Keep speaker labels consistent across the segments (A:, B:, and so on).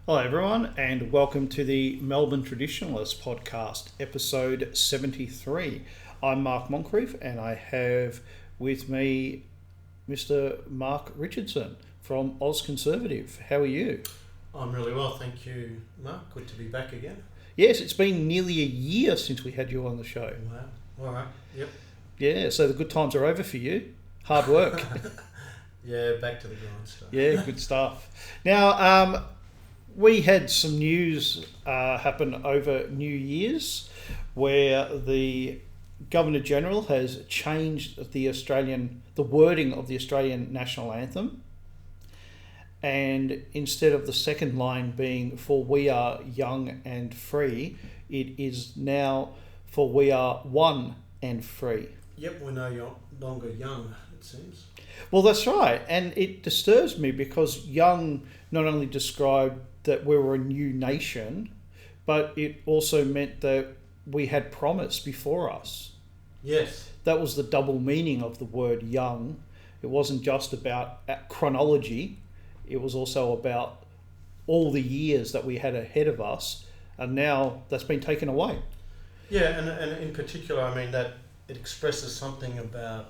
A: Hello, everyone, and welcome to the Melbourne Traditionalists podcast, episode 73. I'm Mark Moncrief, and I have with me Mr. Mark Richardson from Oz Conservative. How are you?
B: I'm really well, thank you, Mark. Good to be back again.
A: Yes, it's been nearly a year since we had you on the show.
B: Wow. All right. Yep.
A: Yeah, so the good times are over for you. Hard work.
B: Yeah, back to the grindstone.
A: Yeah, good stuff. Now, we had some news happen over New Year's where the Governor-General has changed the wording of the Australian National Anthem, and instead of the second line being "For we are young and free," it is now "For we are one and free."
B: Yep, we're no longer young, it seems.
A: Well, that's right, and it disturbs me because young not only described that we were a new nation, but it also meant that we had promise before us.
B: Yes.
A: That was the double meaning of the word young. It wasn't just about chronology, it was also about all the years that we had ahead of us, and now that's been taken away.
B: Yeah, and in particular, I mean, that it expresses something about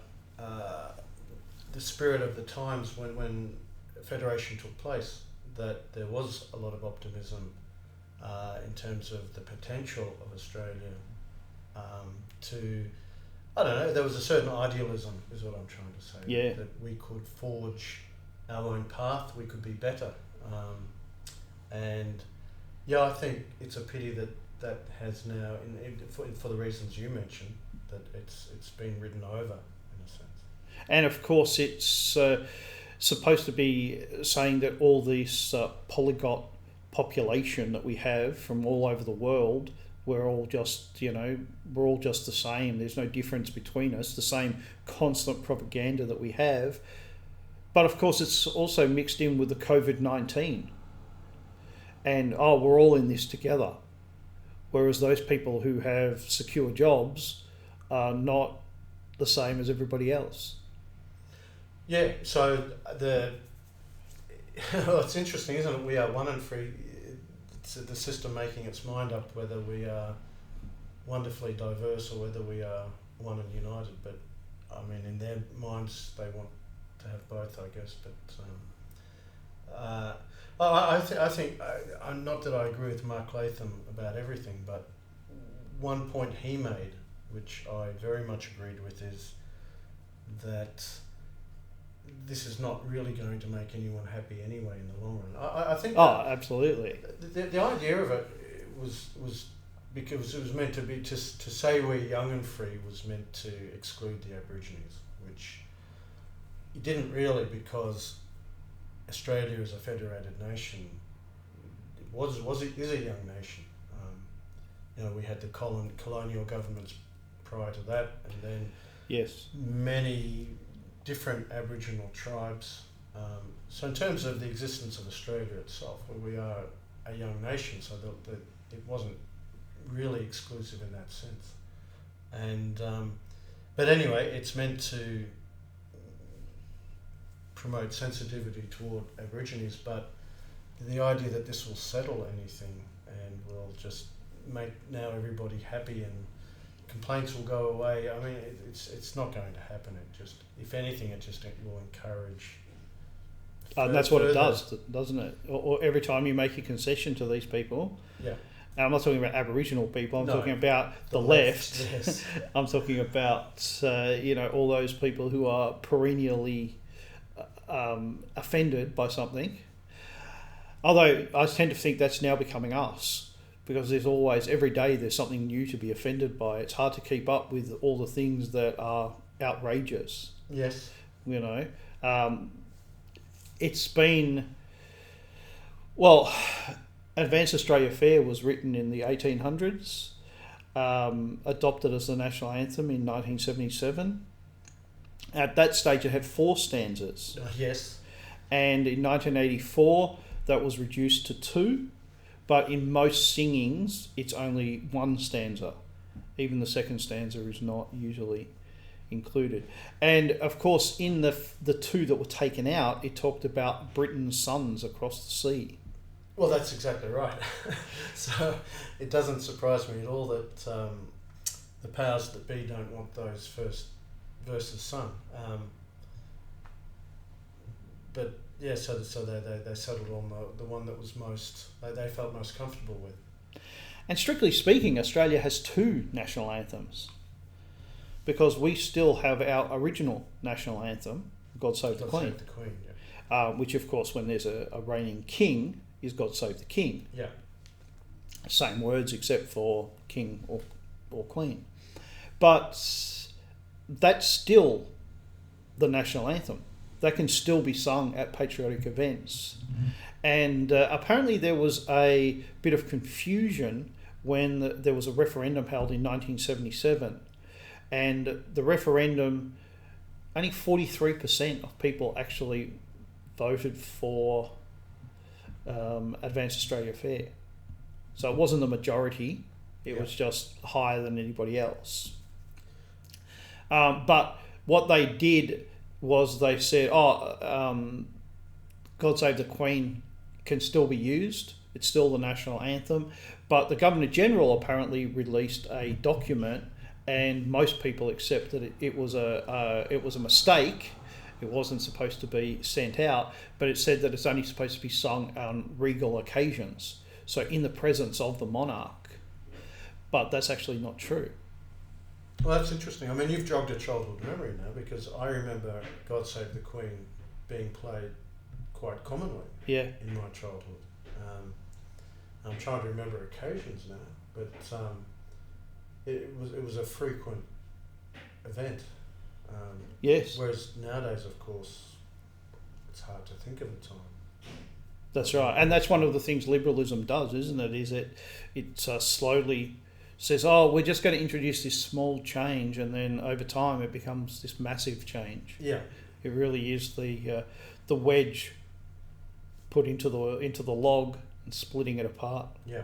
B: the spirit of the times when Federation took place, that there was a lot of optimism in terms of the potential of Australia there was a certain idealism, is what I'm trying to say.
A: Yeah.
B: That we could forge our own path, we could be better. I think it's a pity that has now, for the reasons you mentioned, that it's been written over, in a sense.
A: And of course, it's supposed to be saying that all this polyglot population that we have from all over the world, we're all just the same. There's no difference between us, the same constant propaganda that we have. But of course, it's also mixed in with the COVID-19. And, we're all in this together. Whereas those people who have secure jobs are not the same as everybody else.
B: Yeah, so it's interesting, isn't it? We are one and free. It's the system making its mind up whether we are wonderfully diverse or whether we are one and united. But I mean, in their minds, they want to have both, I guess. But I think not that I agree with Mark Latham about everything, but one point he made, which I very much agreed with, is that this is not really going to make anyone happy anyway in the long run. I think.
A: Absolutely.
B: The idea of it was because it was meant to be to say we're young and free was meant to exclude the Aborigines, which it didn't really, because Australia is a federated nation. It is a young nation. We had the colonial governments prior to that, and then
A: yes,
B: many different Aboriginal tribes. So in terms of the existence of Australia itself, we are a young nation, so that it wasn't really exclusive in that sense. And but anyway, it's meant to promote sensitivity toward Aborigines, but the idea that this will settle anything and will just make now everybody happy and complaints will go away. I mean, it's not going to happen. It just, if anything, it will encourage.
A: And that's what it does, doesn't it? Or every time you make a concession to these people.
B: Yeah.
A: And I'm not talking about Aboriginal people. I'm talking about the left. Yes. I'm talking about all those people who are perennially offended by something. Although I tend to think that's now becoming us. Because there's always, every day, there's something new to be offended by. It's hard to keep up with all the things that are outrageous.
B: Yes.
A: It's been... Advanced Australia Fair was written in the 1800s, adopted as the national anthem in 1977. At that stage, it had 4 stanzas.
B: Yes.
A: And in 1984, that was reduced to 2. But in most singings, it's only 1 stanza. Even the second stanza is not usually included. And of course, in the 2 that were taken out, it talked about Britain's sons across the sea.
B: Well, that's exactly right. So it doesn't surprise me at all that the powers that be don't want those first verses sung. But yeah, so they settled on the one that was they felt most comfortable with.
A: And strictly speaking, Australia has two national anthems, because we still have our original national anthem, God Save the Queen.
B: God Save the Queen, yeah.
A: Which, of course, when there's a reigning king, is God Save the King.
B: Yeah.
A: Same words except for king or queen. But that's still the national anthem. That can still be sung at patriotic events. And apparently there was a bit of confusion when there was a referendum held in 1977. And the referendum, only 43% of people actually voted for Advanced Australia Fair. So it wasn't the majority, it was just higher than anybody else. But what they did was they said, God Save the Queen can still be used. It's still the national anthem. But the Governor-General apparently released a document, and most people accepted it was a mistake. It wasn't supposed to be sent out, but it said that it's only supposed to be sung on regal occasions, so in the presence of the monarch. But that's actually not true.
B: Well, that's interesting. I mean, you've jogged a childhood memory now, because I remember God Save the Queen being played quite commonly in my childhood. I'm trying to remember occasions now, but it was a frequent event.
A: Yes.
B: Whereas nowadays, of course, it's hard to think of a time.
A: That's right, and that's one of the things liberalism does, isn't it? Is it slowly says, we're just going to introduce this small change, and then over time it becomes this massive change.
B: Yeah,
A: it really is the wedge put into the log and splitting it apart.
B: Yeah.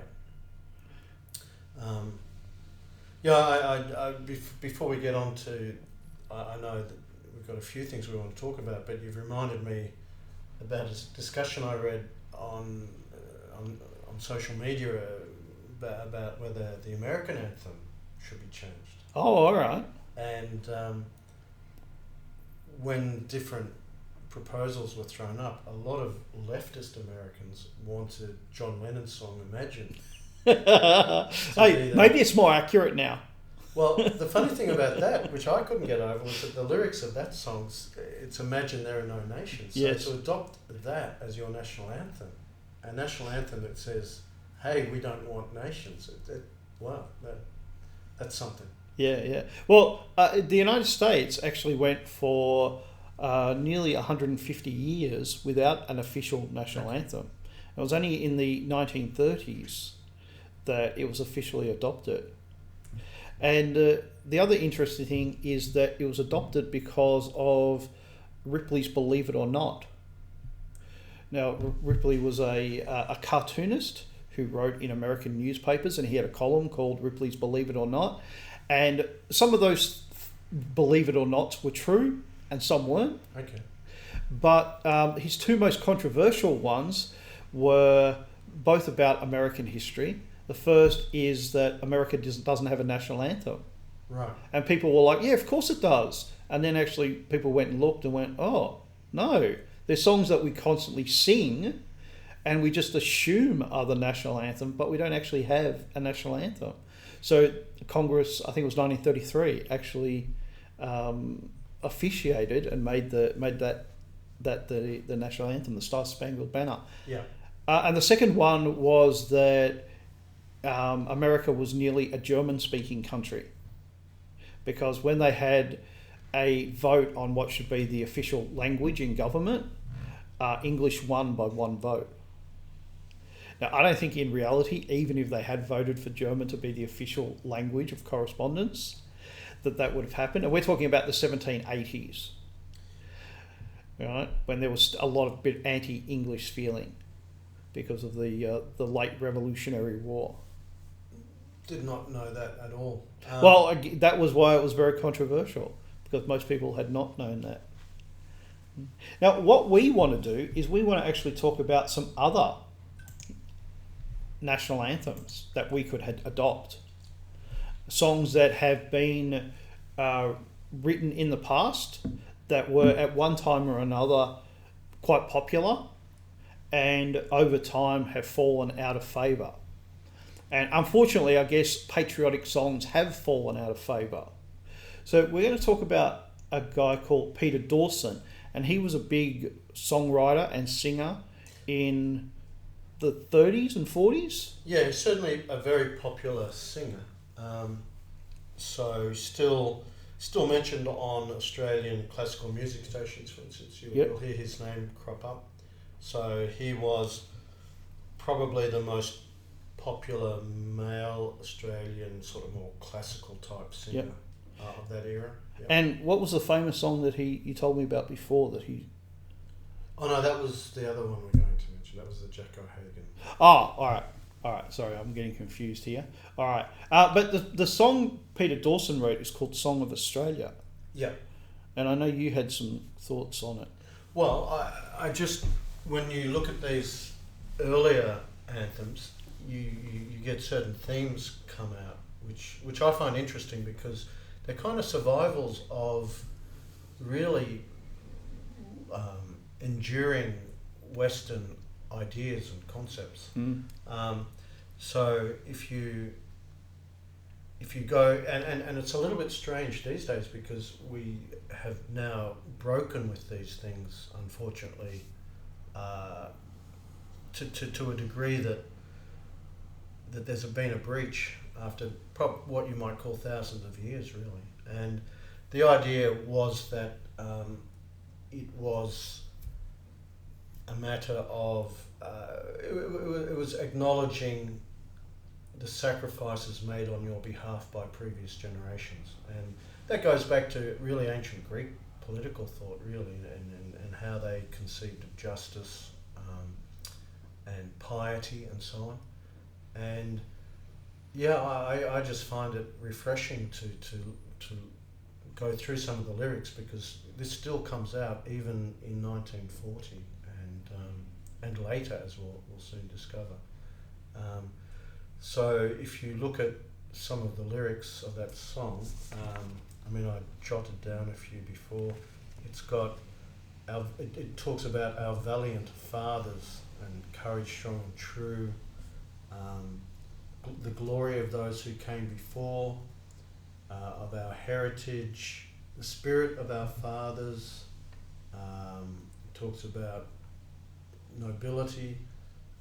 B: Before we get on to, I know that we've got a few things we want to talk about, but you've reminded me about a discussion I read on social media about whether the American anthem should be changed.
A: Oh, all right.
B: And when different proposals were thrown up, a lot of leftist Americans wanted John Lennon's song Imagine.
A: Hey, maybe it's more accurate now.
B: Well, the funny thing about that, which I couldn't get over, was that the lyrics of that song, it's Imagine There Are No Nations. So
A: yes.
B: To adopt that as your national anthem, a national anthem that says, hey, we don't want nations, wow, that's something.
A: Yeah. Well, the United States actually went for nearly 150 years without an official national anthem. It was only in the 1930s that it was officially adopted. And the other interesting thing is that it was adopted because of Ripley's Believe It or Not. Now, Ripley was a cartoonist who wrote in American newspapers, and he had a column called Ripley's Believe It or Not. And some of those Believe It or Nots were true, and some weren't.
B: Okay.
A: But his two most controversial ones were both about American history. The first is that America doesn't have a national anthem.
B: Right.
A: And people were like, yeah, of course it does. And then actually people went and looked and went, oh, no. There's songs that we constantly sing and we just assume are the national anthem, but we don't actually have a national anthem. So Congress, I think it was 1933, actually officiated and made that the national anthem, the Star Spangled Banner.
B: Yeah.
A: And the second one was that America was nearly a German-speaking country, because when they had a vote on what should be the official language in government, English won by one vote. Now, I don't think in reality, even if they had voted for German to be the official language of correspondence, that would have happened. And we're talking about the 1780s, right, when there was a lot of bit anti-English feeling because of the late Revolutionary War.
B: Did not know that at all.
A: Well, that was why it was very controversial, because most people had not known that. Now, what we want to do is we want to actually talk about some other national anthems that we could adopt. Songs that have been written in the past that were at one time or another quite popular and over time have fallen out of favour. And unfortunately, I guess patriotic songs have fallen out of favour. So we're going to talk about a guy called Peter Dawson, and he was a big songwriter and singer in the 30s and 40s.
B: Yeah, he's certainly a very popular singer. So still mentioned on Australian classical music stations, for instance. You'll hear his name crop up. So he was probably the most popular male Australian sort of more classical type singer of that era. Yep.
A: And what was the famous song that you told me about before that he...
B: Oh no, that was the other one we're going to mention. That was the Jack O'Hagan.
A: Oh, all right. Sorry, I'm getting confused here. All right. But the song Peter Dawson wrote is called Song of Australia.
B: Yeah.
A: And I know you had some thoughts on it.
B: Well, I just, when you look at these earlier anthems, you get certain themes come out, which I find interesting because they're kind of survivals of really enduring Western ideas and concepts. So if you go, and it's a little bit strange these days because we have now broken with these things, unfortunately, to a degree that there's been a breach after what you might call thousands of years, really. And the idea was that it was a matter of it was acknowledging the sacrifices made on your behalf by previous generations, and that goes back to really ancient Greek political thought, really, and how they conceived of justice and piety and so on. And yeah, I just find it refreshing to go through some of the lyrics because this still comes out even in 1940 and later, as we'll soon discover. So if you look at some of the lyrics of that song, I jotted down a few before. It's got it talks about our valiant fathers and courage strong and true, the glory of those who came before, of our heritage, the spirit of our fathers. It talks about nobility,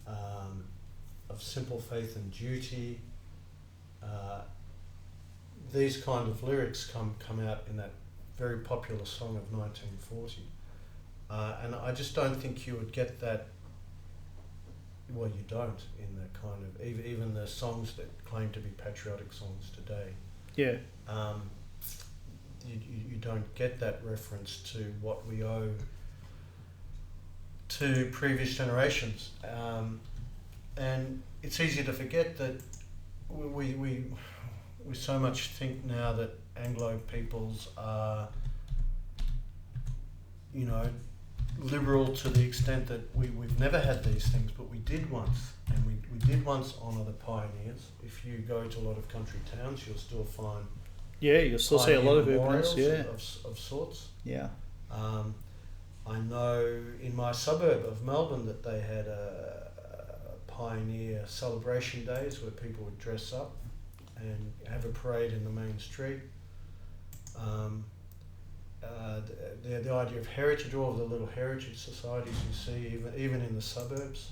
B: of simple faith and duty. These kind of lyrics come out in that very popular song of 1940. And I just don't think you would get that. Well, you don't in the kind of even the songs that claim to be patriotic songs today.
A: Yeah.
B: You don't get that reference to what we owe to previous generations, and it's easy to forget that we so much think now that Anglo peoples are, liberal to the extent that we've never had these things, but we did once, and we did once honour the pioneers. If you go to a lot of country towns, you'll still find
A: you'll still see a lot of evidence,
B: of sorts.
A: Yeah.
B: I know in my suburb of Melbourne that they had a pioneer celebration days where people would dress up and have a parade in the main street. The idea of heritage, all of the little heritage societies you see, even in the suburbs,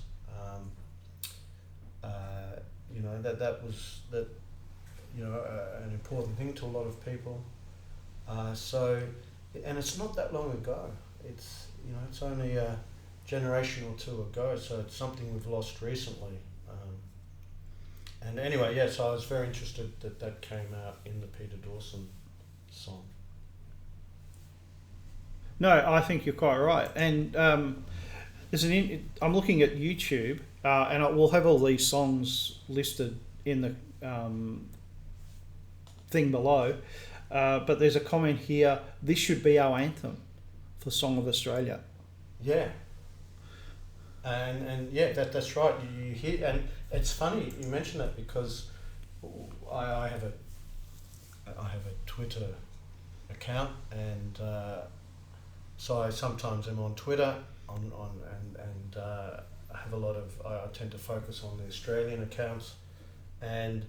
B: that was an important thing to a lot of people. And it's not that long ago. It's only a generation or two ago, so it's something we've lost recently. And anyway, so I was very interested that came out in the Peter Dawson song.
A: No, I think you're quite right. And I'm looking at YouTube, and we'll have all these songs listed in the thing below. But there's a comment here, this should be our anthem for Song of Australia.
B: Yeah. And that's right. You hear, It's funny you mention that because I have a Twitter account, and so I sometimes am on Twitter and I have a lot of I tend to focus on the Australian accounts, and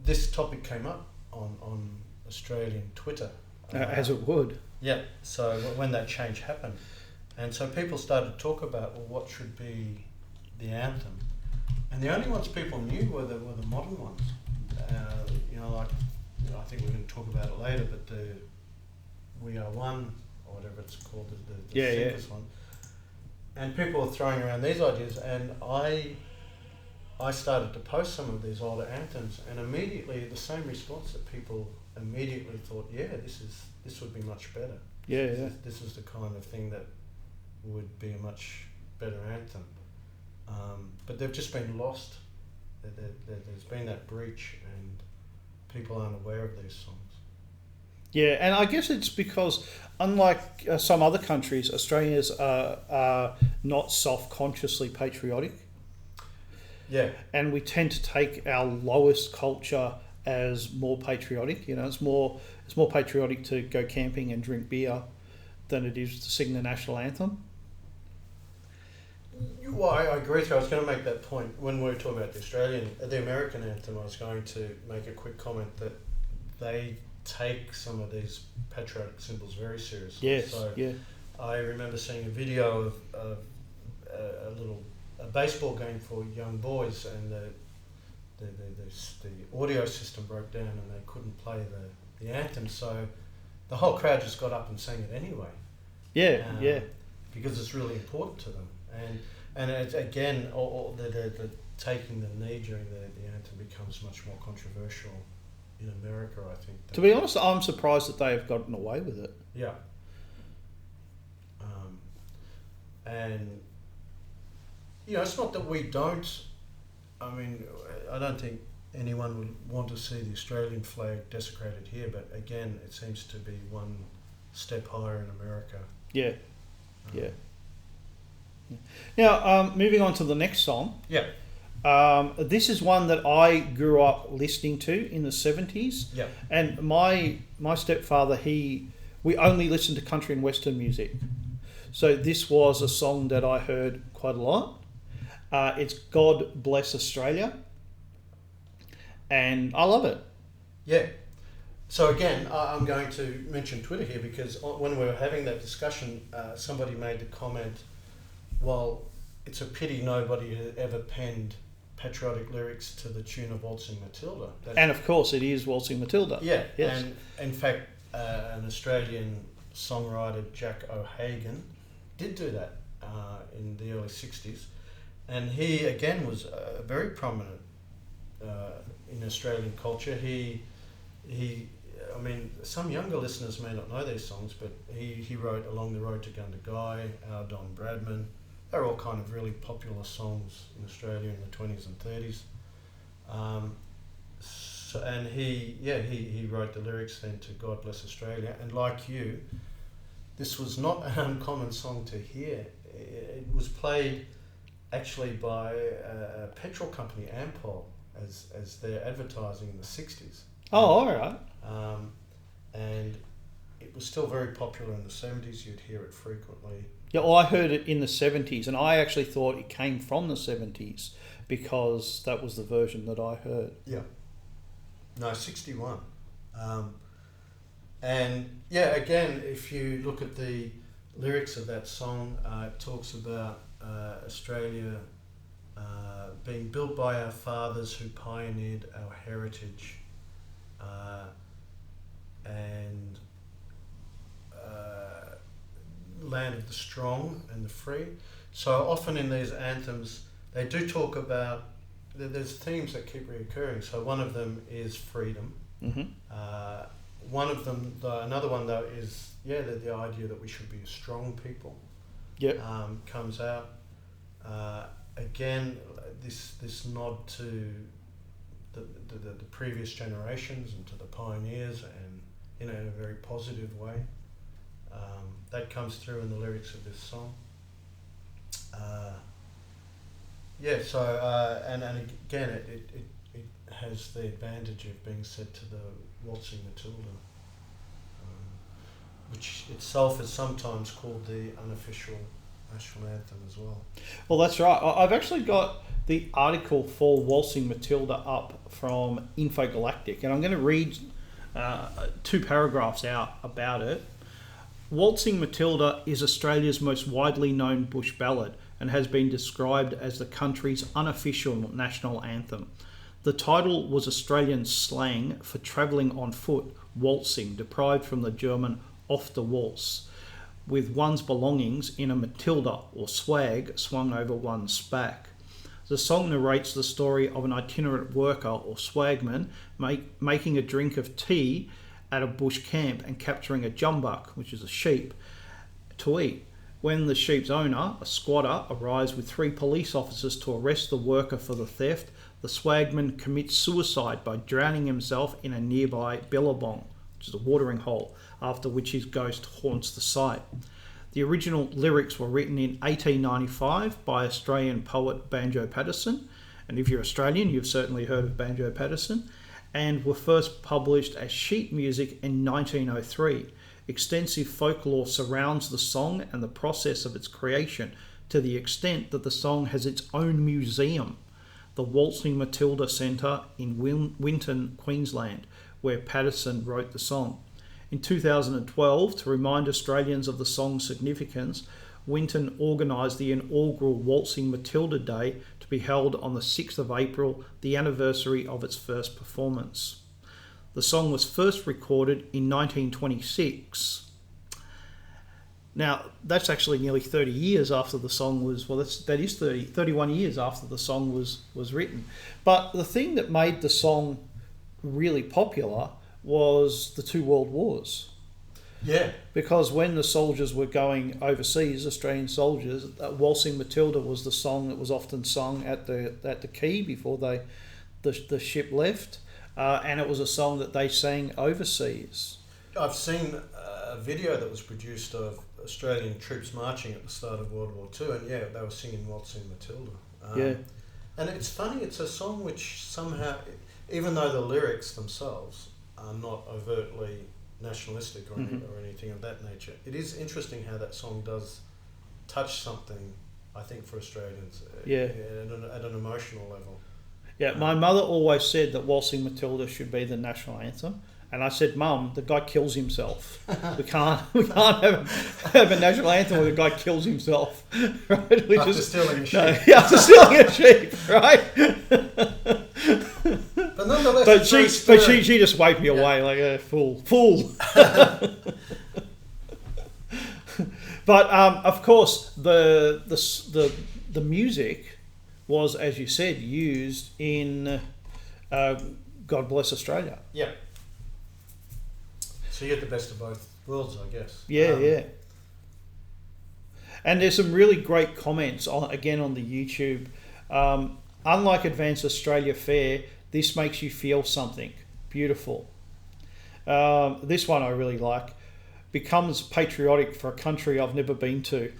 B: this topic came up on Australian Twitter.
A: As it would.
B: Yeah. So when that change happened, and so people started to talk about, well, what should be the anthem, and the only ones people knew were the modern ones. I think we're going to talk about it later, but the We Are One, or whatever it's called, the singers one. And people were throwing around these ideas, and I started to post some of these older anthems, and immediately the same response that people immediately thought, this would be much better. This is the kind of thing that would be a much better anthem. But they've just been lost. There's been that breach, and people aren't aware of these songs.
A: Yeah, and I guess it's because, unlike some other countries, Australians are not self-consciously patriotic.
B: Yeah.
A: And we tend to take our lowest culture as more patriotic. It's more patriotic to go camping and drink beer than it is to sing the national anthem.
B: Well, I agree with you. I was going to make that point when we were talking about the American anthem. I was going to make a quick comment that they take some of these patriotic symbols very seriously.
A: Yes.
B: So
A: yeah.
B: I remember seeing a video of a baseball game for young boys, and the audio system broke down and they couldn't play the anthem. So the whole crowd just got up and sang it anyway.
A: Yeah.
B: Because it's really important to them. And it's, again, the taking the knee during the anthem becomes much more controversial in America, I think.
A: To be honest, I'm surprised that they have gotten away with it.
B: Yeah. And, it's not that we don't. I mean, I don't think anyone would want to see the Australian flag desecrated here, but again, it seems to be one step higher in America.
A: Yeah. Now, moving on to the next song.
B: Yeah.
A: This is one that I grew up listening to in the 70s.
B: Yeah.
A: And my stepfather, we only listened to country and western music. So this was a song that I heard quite a lot. It's God Bless Australia. And I love it.
B: Yeah. So again, I'm going to mention Twitter here because when we were having that discussion, somebody made the comment, well, it's a pity nobody had ever penned patriotic lyrics to the tune of Waltzing Matilda.
A: And of course it is Waltzing Matilda.
B: Yeah,
A: yes.
B: And in fact, an Australian songwriter, Jack O'Hagan, did do that in the early 60s. And he, again, was very prominent in Australian culture. He, I mean, some younger listeners may not know these songs, but he wrote Along the Road to GANGgajang, Our Don Bradman. They're all kind of really popular songs in Australia in the 20s and 30s. And he wrote the lyrics then to God Bless Australia. And like you, this was not an uncommon song to hear. It was played actually by a petrol company, Ampol, as their advertising in the 60s.
A: Oh, all right.
B: And it was still very popular in the 70s. You'd hear it frequently.
A: Yeah, well, I heard it in the 70s, and I actually thought it came from the 70s because that was the version that I heard.
B: Yeah. No, 61. And yeah, again, if you look at the lyrics of that song, it talks about Australia being built by our fathers who pioneered our heritage, and land of the strong and the free. So often in these anthems, they do talk about, there's themes that keep reoccurring. So one of them is freedom.
A: Mm-hmm.
B: One of them, another one though, is the idea that we should be a strong people.
A: Yep.
B: Comes out. Again, this nod to the previous generations and to the pioneers, and in a very positive way. That comes through in the lyrics of this song. Yeah, so and again, it has the advantage of being set to the Waltzing Matilda, which itself is sometimes called the unofficial national anthem as well.
A: Well, that's right. I've actually got the article for Waltzing Matilda up from Infogalactic, and I'm going to read 2 paragraphs out about it. Waltzing Matilda is Australia's most widely known bush ballad and has been described as the country's unofficial national anthem. The title was Australian slang for travelling on foot, waltzing, derived from the German auf der Waltz, with one's belongings in a Matilda or swag swung over one's back. The song narrates the story of an itinerant worker or swagman making a drink of tea at a bush camp and capturing a jumbuck, which is a sheep, to eat. When the sheep's owner, a squatter, arrives with 3 police officers to arrest the worker for the theft, the swagman commits suicide by drowning himself in a nearby billabong, which is a watering hole, after which his ghost haunts the site. The original lyrics were written in 1895 by Australian poet Banjo Paterson, and if you're Australian, you've certainly heard of Banjo Paterson, and were first published as sheet music in 1903. Extensive folklore surrounds the song and the process of its creation, to the extent that the song has its own museum, the Waltzing Matilda Centre in Winton, Queensland, where Paterson wrote the song. In 2012, to remind Australians of the song's significance, Winton organised the inaugural Waltzing Matilda Day to be held on the 6th of April, the anniversary of its first performance. The song was first recorded in 1926. Now, that's actually nearly 30 years after the song was, well, that is 31 years after the song was written. But the thing that made the song really popular was the 2 world wars.
B: Yeah.
A: Because when the soldiers were going overseas, Australian soldiers, Waltzing Matilda was the song that was often sung at the quay before the ship left. And it was a song that they sang overseas.
B: I've seen a video that was produced of Australian troops marching at the start of World War II, and yeah, they were singing Waltzing Matilda.
A: Yeah.
B: And it's funny, it's a song which somehow, even though the lyrics themselves are not overtly nationalistic or anything of that nature, it is interesting how that song does touch something, I think, for Australians at an emotional level.
A: Yeah, my mother always said that Waltzing Matilda should be the national anthem, and I said, "Mum, the guy kills himself. We can't have a national anthem where the guy kills himself, right?
B: After stealing a sheep.
A: After stealing a sheep, right?"
B: But nonetheless,
A: she just waved me away like a fool. But of course, the music was, as you said, used in God Bless Australia.
B: Yeah. So you get the best of both worlds, I guess.
A: Yeah. And there's some really great comments on the YouTube. Unlike Advance Australia Fair, this makes you feel something. Beautiful. This one I really like. Becomes patriotic for a country I've never been to.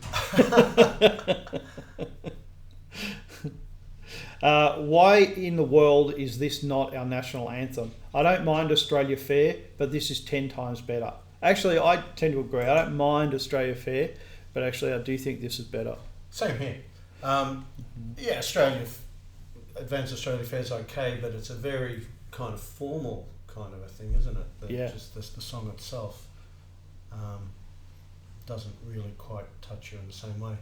A: Why in the world is this not our national anthem? I don't mind Australia Fair, but this is 10 times better. Actually, I tend to agree. I don't mind Australia Fair, but actually I do think this is better.
B: Same here. Advanced Australia Fair is okay, but it's a very kind of formal kind of a thing, isn't it? Just the song itself doesn't really quite touch you in the same way.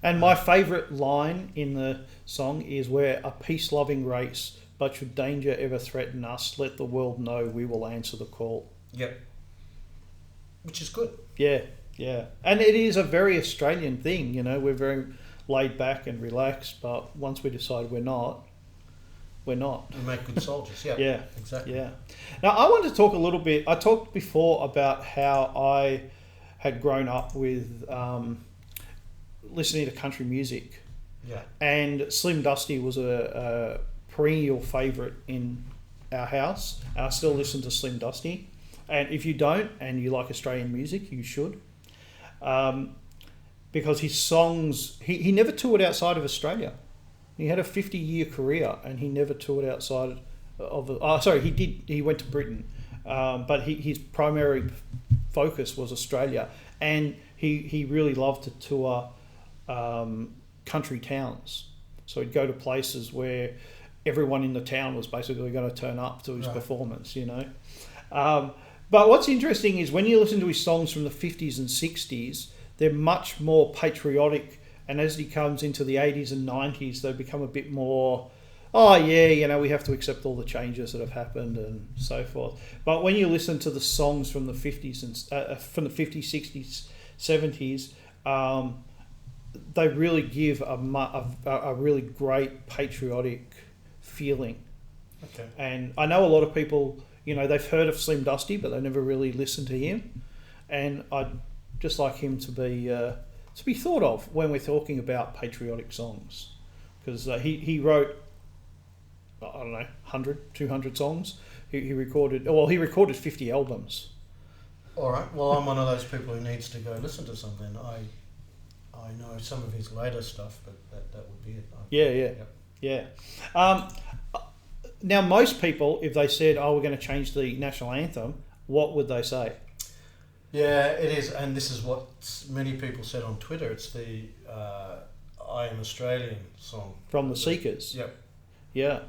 A: And my favourite line in the song is, "We're a peace-loving race, but should danger ever threaten us, let the world know we will answer the call."
B: Yep. Which is good.
A: Yeah. And it is a very Australian thing, we're very laid back and relaxed, but once we decide we're not, we're not.
B: We make good soldiers, yeah.
A: Yeah.
B: Exactly.
A: Yeah. Now, I want to talk a little bit, I talked before about how I had grown up with listening to country music.
B: Yeah.
A: And Slim Dusty was a perennial favourite in our house, and I still listen to Slim Dusty. And if you don't, and you like Australian music, you should. Because his songs, he never toured outside of Australia. He had a 50-year career, and he never toured outside of. Sorry, he did. He went to Britain, but his primary focus was Australia, and he really loved to tour country towns. So he'd go to places where everyone in the town was basically going to turn up to his performance, you know. But what's interesting is when you listen to his songs from the 50s and 60s, they're much more patriotic, and as he comes into the 80s and 90s, they become a bit more, oh yeah, you know, we have to accept all the changes that have happened and so forth. But when you listen to the songs from the 50s and from the 50s, 60s, 70s, they really give a really great patriotic feeling.
B: Okay.
A: And I know a lot of people, you know, they've heard of Slim Dusty, but they never really listened to him. And I'd just like him to be thought of when we're talking about patriotic songs, because he wrote, I don't know, 100, 200 songs. He recorded 50 albums.
B: All right. Well, I'm one of those people who needs to go listen to something. I know some of his later stuff, but that would be it.
A: Yeah. Now, most people, if they said, "Oh, we're going to change the national anthem," what would they say?
B: Yeah, it is, and this is what many people said on Twitter. It's the "I Am Australian" song
A: from the Seekers.
B: Yep.
A: Yeah,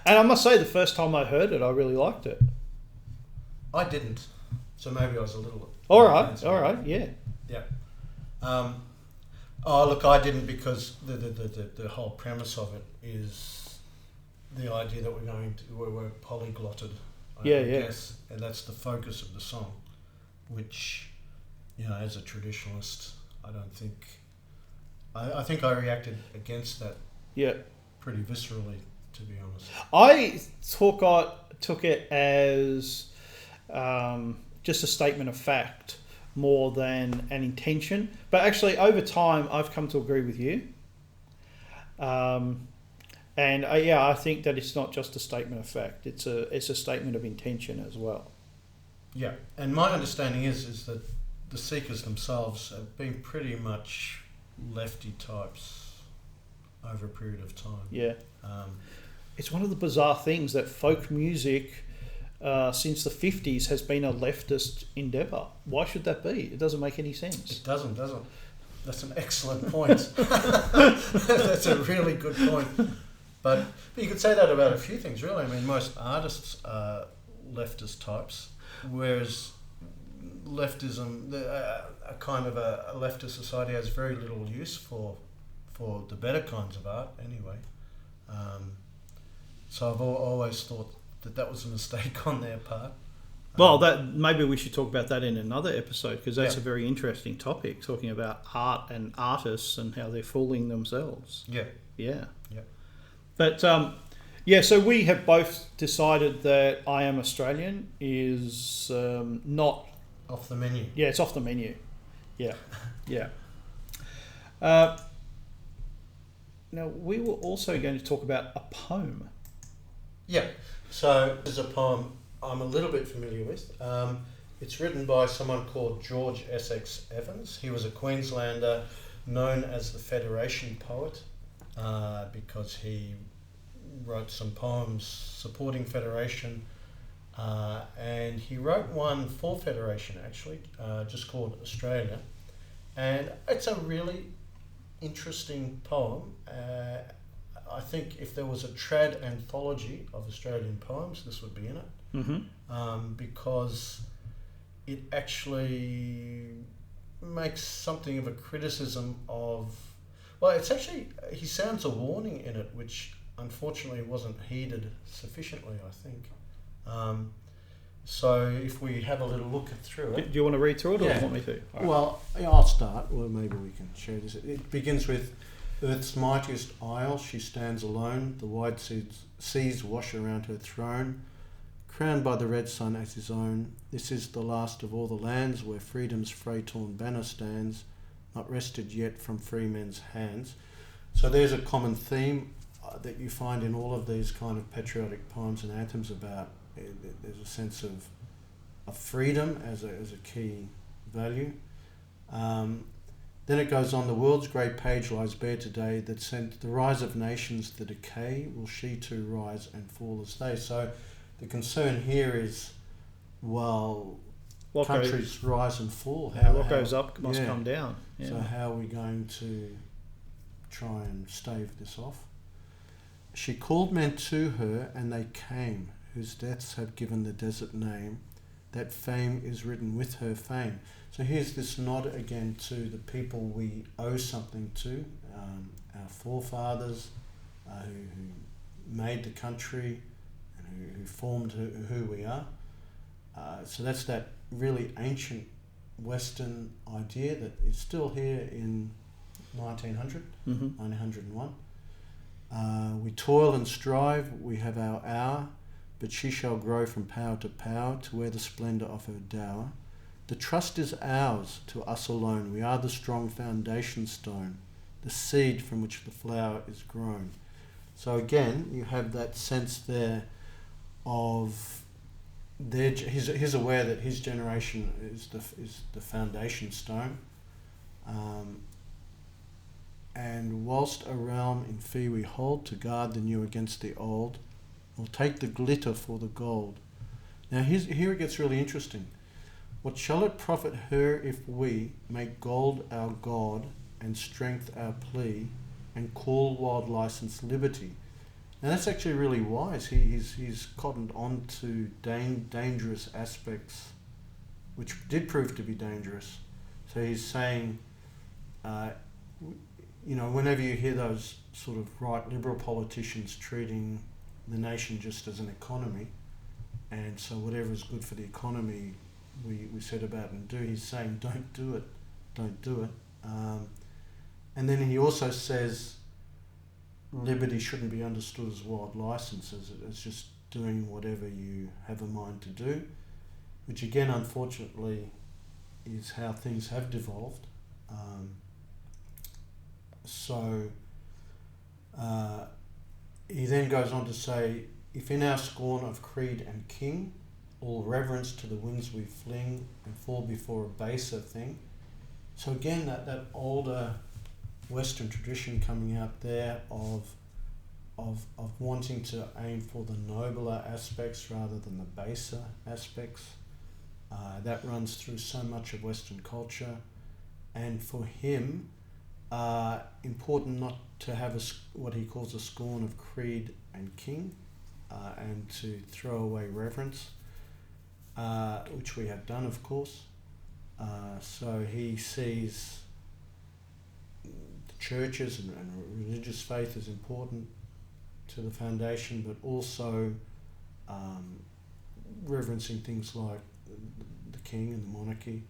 A: and I must say, the first time I heard it, I really liked it.
B: I didn't, so maybe I was a little.
A: All right, yeah.
B: Oh, look, I didn't, because the whole premise of it is the idea that we're polyglotted. I guess, and that's the focus of the song, which, you know, as a traditionalist, I don't think. I think I reacted against that.
A: Yeah.
B: Pretty viscerally, to be honest.
A: I took it as just a statement of fact more than an intention. But actually, over time, I've come to agree with you. And I think that it's not just a statement of fact; it's a statement of intention as well.
B: Yeah, and my understanding is that the Seekers themselves have been pretty much lefty types over a period of time.
A: Yeah, it's one of the bizarre things that folk music, since the 50s, has been a leftist endeavour. Why should that be? It doesn't make any sense.
B: It doesn't. That's an excellent point. That's a really good point. But you could say that about a few things, really. I mean, most artists are leftist types, whereas leftism, a kind of a leftist society, has very little use for the better kinds of art anyway. So I've always thought that was a mistake on their part.
A: Well, that maybe we should talk about that in another episode, because that's a very interesting topic, talking about art and artists and how they're fooling themselves. Yeah. But so we have both decided that "I Am Australian" is not
B: off the menu.
A: Yeah, it's off the menu. Yeah. Now, we were also going to talk about a poem.
B: Yeah. So this is a poem I'm a little bit familiar with. It's written by someone called George Essex Evans. He was a Queenslander known as the Federation poet, because he wrote some poems supporting Federation, and he wrote one for Federation, actually, just called Australia. And it's a really interesting poem. I think if there was a trad anthology of Australian poems, this would be in it.
A: Mm-hmm.
B: Because it actually makes something of a criticism of... Well, it's actually... He sounds a warning in it, which unfortunately wasn't heeded sufficiently, I think. So if we have a little look through it...
A: Do you want to read through it, or do you want me to?
B: Right. Well, I'll start, or maybe we can share this. It begins with: "Earth's mightiest isle, she stands alone. The wide seas wash around her throne. Crowned by the red sun as his own. This is the last of all the lands where freedom's fray-torn banner stands, not wrested yet from free men's hands." So there's a common theme that you find in all of these kind of patriotic poems and anthems about. There's a sense of freedom as a key value. Then it goes on, the world's great page lies bare today that sent the rise of nations, the decay, will she too rise and fall as they. So the concern here is, well,
A: What
B: countries rise and fall.
A: What goes up must come down. Yeah.
B: So how are we going to try and stave this off? She called men to her, and they came, whose deaths have given the desert name. That fame is written with her fame. So here's this nod again to the people we owe something to, our forefathers who made the country and who formed who we are. So that's that really ancient Western idea that is still here in 1900, 1901. We toil and strive, we have our hour, but she shall grow from power to power to wear the splendour of her dower. The trust is ours, to us alone. We are the strong foundation stone, the seed from which the flower is grown. So again, you have that sense there of he's aware that his generation is the foundation stone. And whilst a realm in fee we hold to guard the new against the old, we'll take the glitter for the gold. Now here it gets really interesting. What shall it profit her if we make gold our God and strength our plea and call wild license liberty? Now that's actually really wise. He's cottoned on to dangerous aspects, which did prove to be dangerous. So he's saying, whenever you hear those sort of right liberal politicians treating the nation just as an economy, and so whatever is good for the economy we set about and do, he's saying don't do it. And then he also says liberty shouldn't be understood as wild licenses. It's just doing whatever you have a mind to do, which again unfortunately is how things have devolved. He then goes on to say, if in our scorn of creed and king, all reverence to the winds we fling and fall before a baser thing. So again, that older Western tradition coming out there of wanting to aim for the nobler aspects rather than the baser aspects. That runs through so much of Western culture. And for him, important not to have what he calls a scorn of creed and king, and to throw away reverence, which we have done, of course. So he sees the churches and religious faith as important to the foundation, but also reverencing things like the king and the monarchy.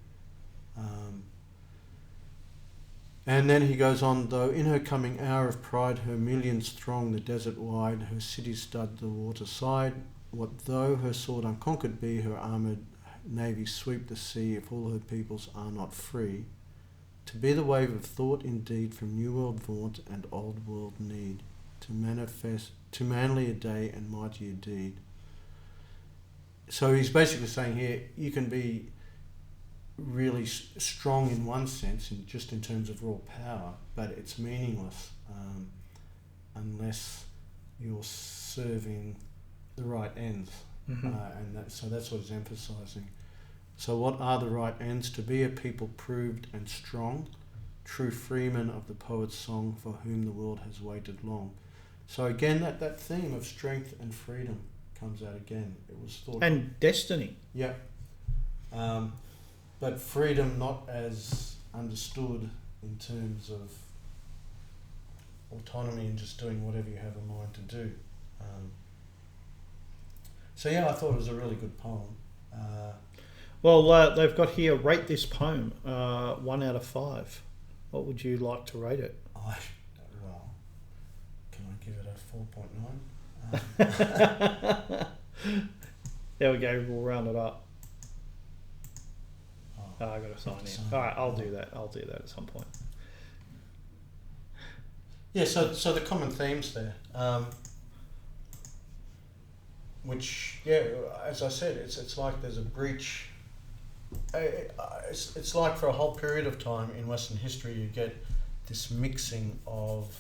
B: And then he goes on, though in her coming hour of pride her millions throng the desert wide, her cities stud the water side. What though her sword unconquered be, her armoured navy sweep the sea, if all her peoples are not free? To be the wave of thought indeed from new world vaunt and old world need, to manifest to manlier day and mightier deed. So he's basically saying here, you can be really strong in one sense, just in terms of raw power, but it's meaningless unless you're serving the right ends. So that's what he's emphasising. So what are the right ends? To be a people proved and strong, true freemen of the poet's song, for whom the world has waited long. So again, that theme of strength and freedom comes out again. It was thought,
A: and destiny.
B: Yeah. But freedom not as understood in terms of autonomy and just doing whatever you have a mind to do. So yeah, I thought it was a really good poem.
A: Well, they've got here, rate this poem 1 out of 5. What would you like to rate it?
B: Can I give it a 4.9?
A: There we go, we'll round it up. I got to sign in. All right, I'll do that at some point.
B: Yeah, so the common themes there, which, yeah, as I said, it's like there's a breach it's like for a whole period of time in Western history, you get this mixing of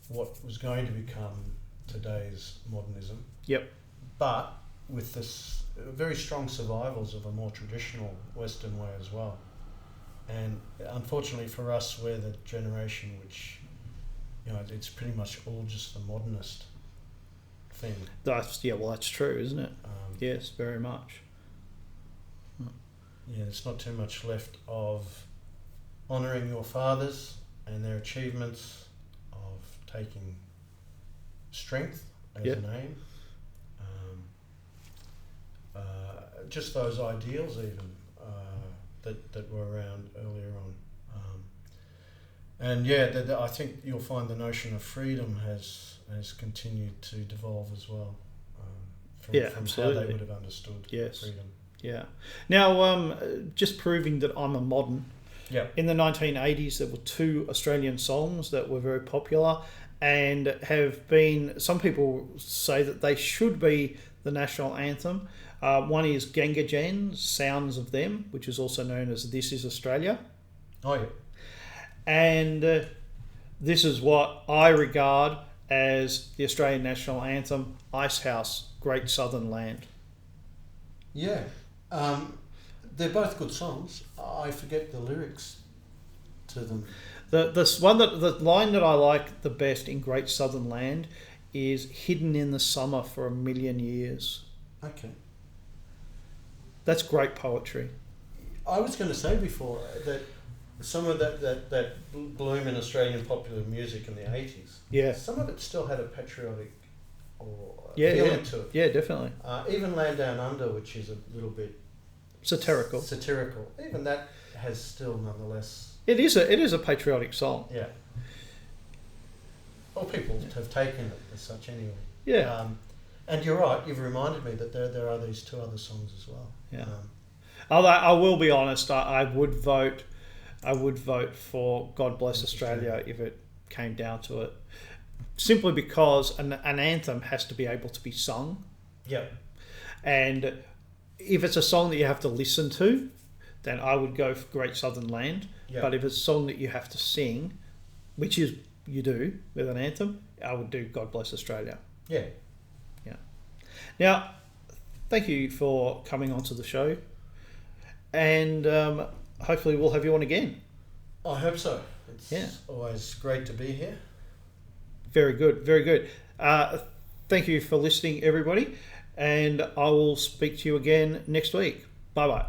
B: what was going to become today's modernism.
A: Yep.
B: But with this very strong survivals of a more traditional Western way as well. And unfortunately for us, we're the generation which, it's pretty much all just the modernist thing.
A: That's true, isn't it? Yes, very much.
B: Yeah, there's not too much left of honouring your fathers and their achievements, of taking strength as an aim. Just those ideals even that were around earlier on. I think you'll find the notion of freedom has continued to devolve as well. From
A: absolutely.
B: How they would have understood freedom.
A: Yeah. Now, just proving that I'm a modern.
B: Yeah.
A: In the 1980s, there were 2 Australian songs that were very popular and have been. Some people say that they should be the national anthem. One is GANGgajang, Sounds of Them, which is also known as This Is Australia.
B: Oh, yeah.
A: And this is what I regard as the Australian national anthem, Icehouse, Great Southern Land.
B: Yeah. They're both good songs. I forget the lyrics to them.
A: The line that I like the best in Great Southern Land is hidden in the summer for 1,000,000 years.
B: Okay.
A: That's great poetry.
B: I was going to say before that some of that bloom in Australian popular music in the 80s, some of it still had a patriotic feeling to it. Yeah,
A: definitely.
B: Even Land Down Under, which is a little bit
A: satirical,
B: even that has still nonetheless...
A: It is a patriotic song.
B: Yeah. Well, people have taken it as such anyway.
A: Yeah.
B: And you're right, you've reminded me that there are these 2 other songs as well.
A: Yeah. Although I will be honest, I would vote for God Bless Australia if it came down to it. Simply because an anthem has to be able to be sung.
B: Yeah.
A: And if it's a song that you have to listen to, then I would go for Great Southern Land.
B: Yeah.
A: But if it's a song that you have to sing, which is you do with an anthem, I would do God Bless Australia.
B: Yeah.
A: Yeah. Now, thank you for coming onto the show. And hopefully we'll have you on again.
B: I hope so. It's always great to be here.
A: Very good, very good. Thank you for listening, everybody. And I will speak to you again next week. Bye-bye.